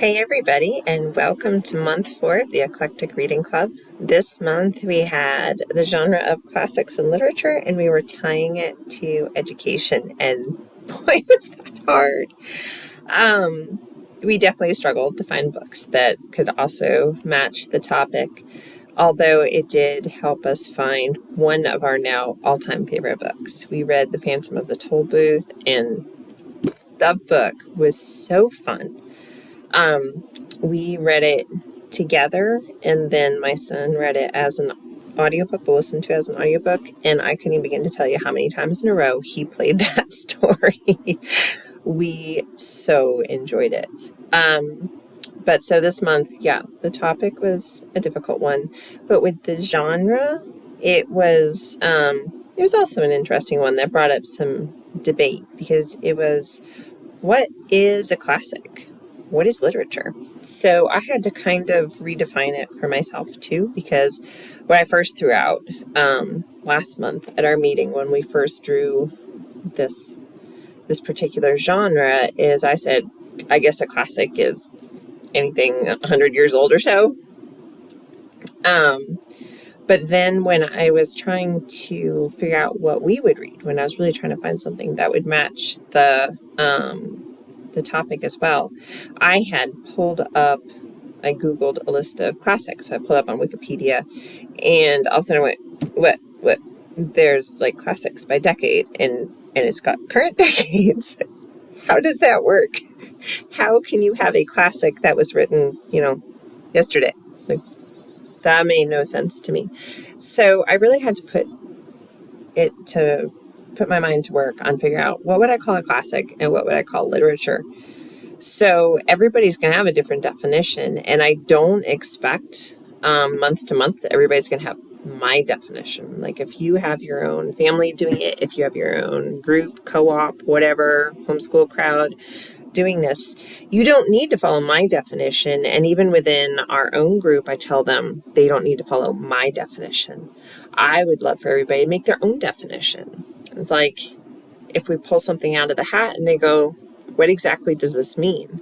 Hey everybody, and welcome to month 4 of the Eclectic Reading Club. This month we had the genre of classics and literature, and we were tying it to education, and boy was that hard. We definitely struggled to find books that could also match the topic, although it did help us find one of our now all-time favorite books. We read The Phantom of the Toll Booth, and the book was so fun. We read it together, and then my son read it as an audiobook, we'll listen to it as an audiobook, and I couldn't even begin to tell you how many times in a row he played that story. We so enjoyed it. But so this month, the topic was a difficult one, but with the genre, it was also an interesting one that brought up some debate, because it was, what is a classic? What is literature? So I had to kind of redefine it for myself too, because what I first threw out last month at our meeting when we first drew this particular genre is, I said, I guess a classic is anything 100 years old or so. But then when I was trying to figure out what we would read, when I was really trying to find something that would match the topic as well, I had I Googled a list of classics. So I pulled up on Wikipedia, and all of a sudden I went, what? There's like classics by decade, and it's got current decades. How does that work? How can you have a classic that was written, yesterday? Like, that made no sense to me. So I really had to put my mind to work on figuring out what would I call a classic and what would I call literature. So everybody's going to have a different definition, and I don't expect month to month everybody's going to have my definition. Like, if you have your own family doing it, if you have your own group, co-op, whatever, homeschool crowd doing this, you don't need to follow my definition. And even within our own group, I tell them they don't need to follow my definition. I would love for everybody to make their own definition. It's like, if we pull something out of the hat and they go, what exactly does this mean?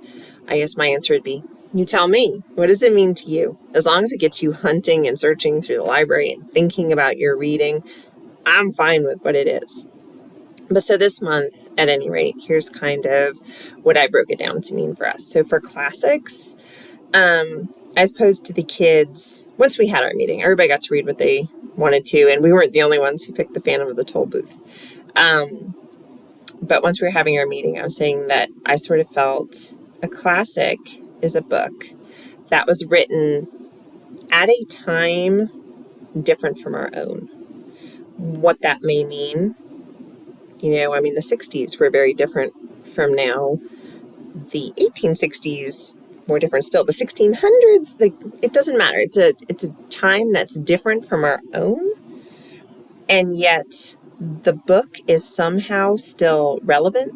I guess my answer would be, you tell me. What does it mean to you? As long as it gets you hunting and searching through the library and thinking about your reading, I'm fine with what it is. But so this month, at any rate, here's kind of what I broke it down to mean for us. So for classics, as opposed to the kids, once we had our meeting, everybody got to read what they wanted to, and we weren't the only ones who picked The Phantom of the Toll Booth. But once we were having our meeting, I was saying that I sort of felt a classic is a book that was written at a time different from our own. What that may mean, the 60s were very different from now. The 1860s, more different still. The 1600s, it doesn't matter. It's a time that's different from our own, and yet the book is somehow still relevant,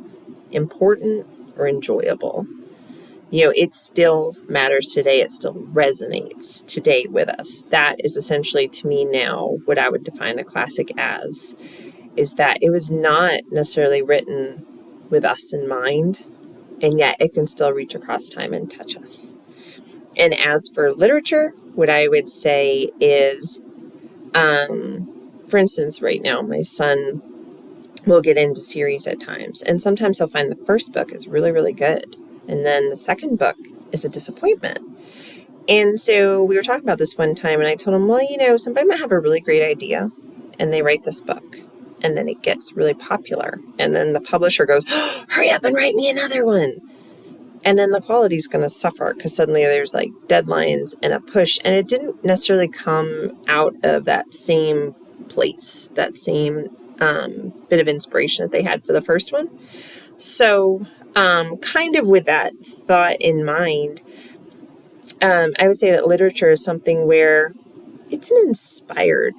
important, or enjoyable. It still matters today. It still resonates today with us. That is essentially, to me now, what I would define a classic as, is that it was not necessarily written with us in mind, and yet it can still reach across time and touch us. And as for literature, what I would say is, for instance, right now, my son will get into series at times, and sometimes he'll find the first book is really, really good, and then the second book is a disappointment. And so we were talking about this one time, and I told him, well, somebody might have a really great idea, and they write this book, and then it gets really popular, and then the publisher goes, oh, hurry up and write me another one. And then the quality is going to suffer, because suddenly there's like deadlines and a push, and it didn't necessarily come out of that same place, that same bit of inspiration that they had for the first one. So kind of with that thought in mind, I would say that literature is something where it's an inspired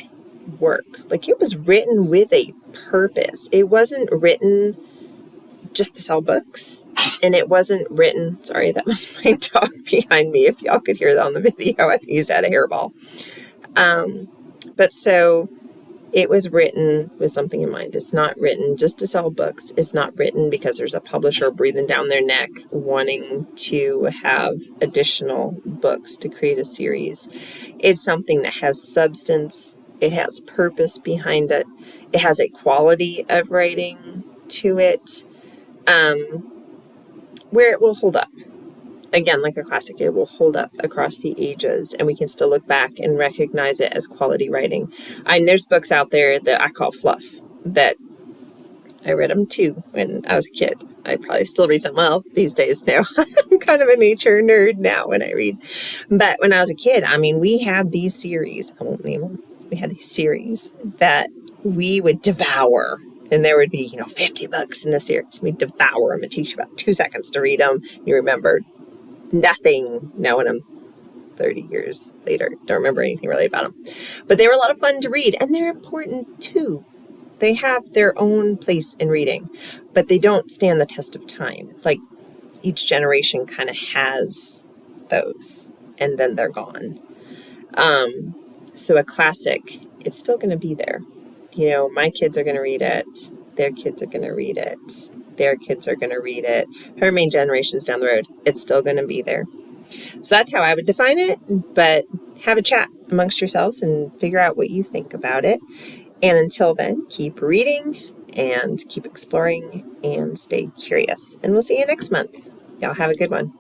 work. Like, it was written with a purpose. It wasn't written just to sell books. And it wasn't written, sorry, that was my dog behind me. If y'all could hear that on the video, I think he's had a hairball. But so It was written with something in mind. It's not written just to sell books. It's not written because there's a publisher breathing down their neck wanting to have additional books to create a series. It's something that has substance. It has purpose behind it. It has a quality of writing to it, where it will hold up. Again, like a classic, it will hold up across the ages, and we can still look back and recognize it as quality writing. There's books out there that I call fluff, that I read them too when I was a kid. I probably still read some, well, these days now. I'm kind of a nature nerd now when I read. But when I was a kid, we had these series, I won't name them, we had these series that we would devour. And there would be, 50 books in the series. We'd devour them. It takes you about 2 seconds to read them. You remember nothing now when I'm 30 years later. Don't remember anything really about them. But they were a lot of fun to read, and they're important too. They have their own place in reading, but they don't stand the test of time. It's like each generation kind of has those, and then they're gone. So a classic, it's still going to be there. My kids are going to read it. Their kids are going to read it. Their kids are going to read it. Her main generations down the road, it's still going to be there. So that's how I would define it, but have a chat amongst yourselves and figure out what you think about it. And until then, keep reading and keep exploring and stay curious. And we'll see you next month. Y'all have a good one.